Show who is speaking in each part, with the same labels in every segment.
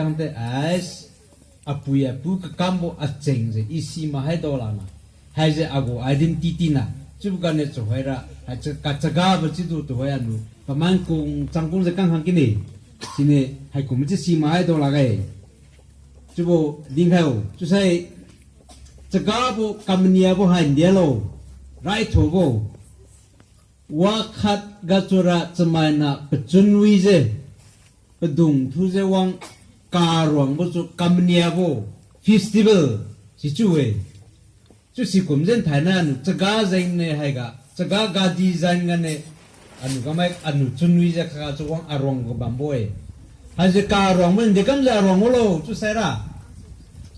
Speaker 1: yang te as apuya pu ka kambo acheng je isi ma hai dola na hai je ago identity na chu ka ne chu hoira ha ka chaga ba chi du to ya nu paman kung changkung je kang hang kini sine hai kum chi si ma hai dola ga chu bo ding hao chu sai chaga bo kamnia bo hai dia lo right ho bo wa khat ga chura chamaina pechunwi je pedung thu je wang Aruang bo chu kamnia bo festival si chu we chu si kum jen thaina nu chaga zain ne haiga chaga gadi zain ga ne anu gamai anu chunwi ja kha chu wang Aruang go bambo e ha je ka Aruang men de kam ja Aruang lo chu sai ra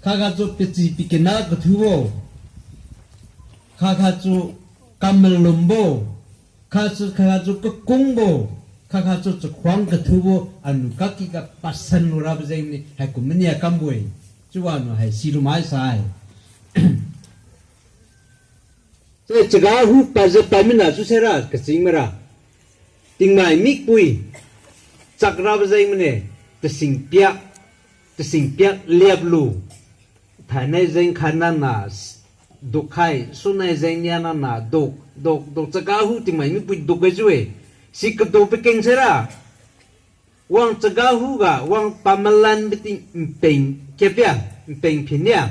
Speaker 1: kha ga chu pichi pikena ko thu bo kha chu kamel lumbo kha chu ko kung bo kha chu khwang ka thu bo anu ka ki ka pasan ura ba zain ni hai kum ni akam boi chu wa no hai siru mai sai te chaga hu pa je pamina chu sera ka sing mara ting mai mik pui chakra ba zain ne te sing pia liap lu thanai zain khana na dukhai sunai zain ya na dok chaga hu ting mai mik pui dok ga juwe si kedo peking sera wang chaga hu ga wang pamalan biting mpeng kepya mpeng phinya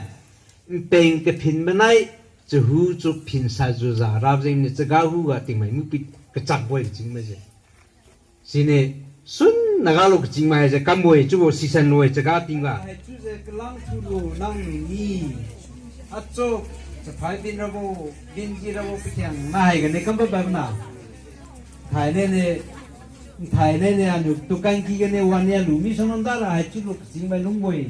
Speaker 1: mpeng ke phin banai chu hu chu phin sa ju za rab jing ni chaga hu ga ting mai mu pi ka chak boi jing ma je sine sun naga lo jing ma je kam boi chu bo season noi chaga ting ga chu je klang thu lo nang ni acho phai bin rabo bin ji rabo pi kyang ma hai ga ne kam ba na Thai ne anu tukang ki ne wan ya lu mi sonon da la chu lu sing bai lung boi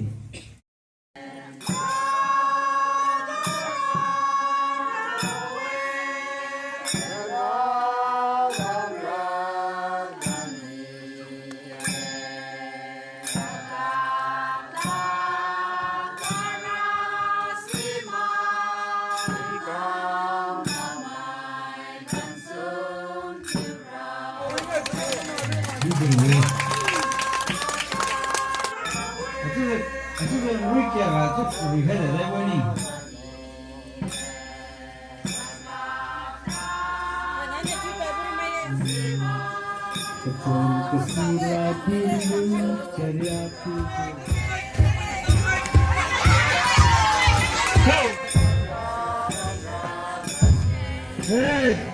Speaker 1: we had a leveling. Hey,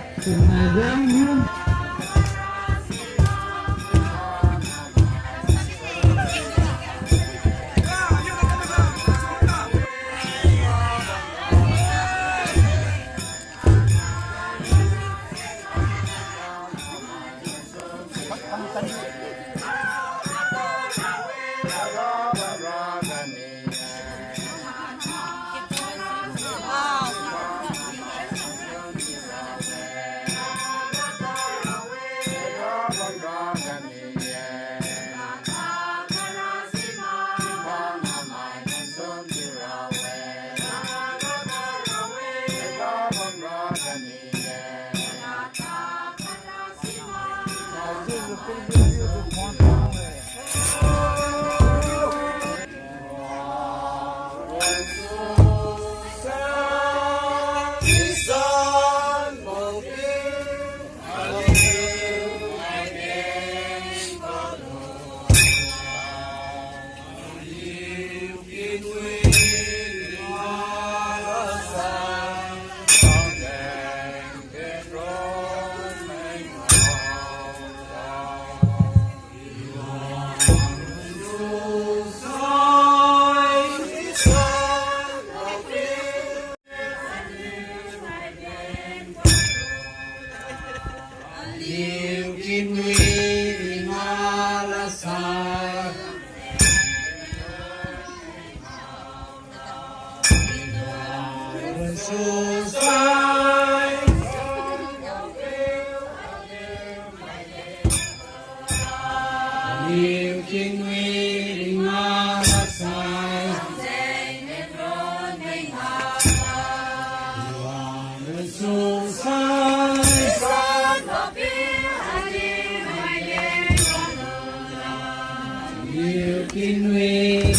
Speaker 2: in way.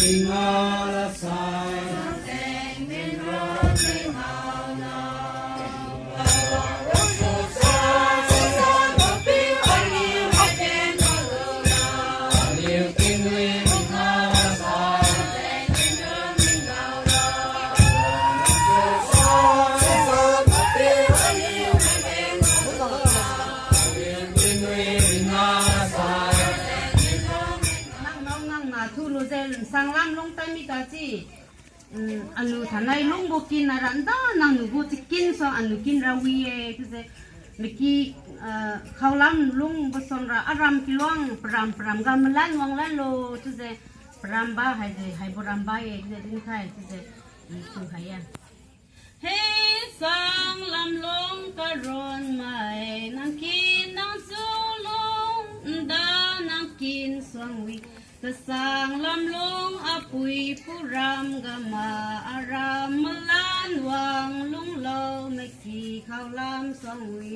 Speaker 2: mi ta chi anu thanai lung bo kin na ran da nang nu bo chi kin so anu kin ra wi e tu se miki khawlam lung bo son ra aram kilwang pram gam lan wang lan lo tu se pram ba hai bo ram ba e tu se din khai tu se tu khai ya hey sang lam long ka ron mai nang kin nang su long da nang kin song wi ta sang lam long apui puram gama aram lan wang lung lo me ki khao lam song wi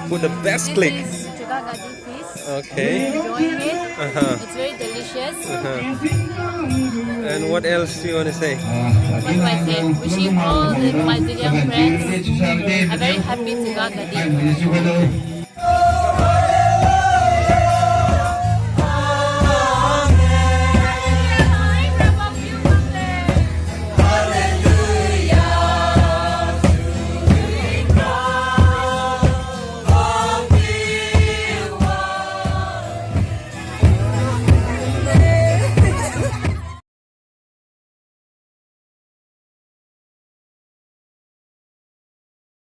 Speaker 3: Put the best click.
Speaker 4: This is Chaga Gadi fish.
Speaker 3: Okay.
Speaker 4: Enjoying it.
Speaker 3: Uh-huh.
Speaker 4: It's very delicious.
Speaker 3: And what else do you want to say?
Speaker 4: What do I say? Wishing all my young friends a very happy Chaga Gadi.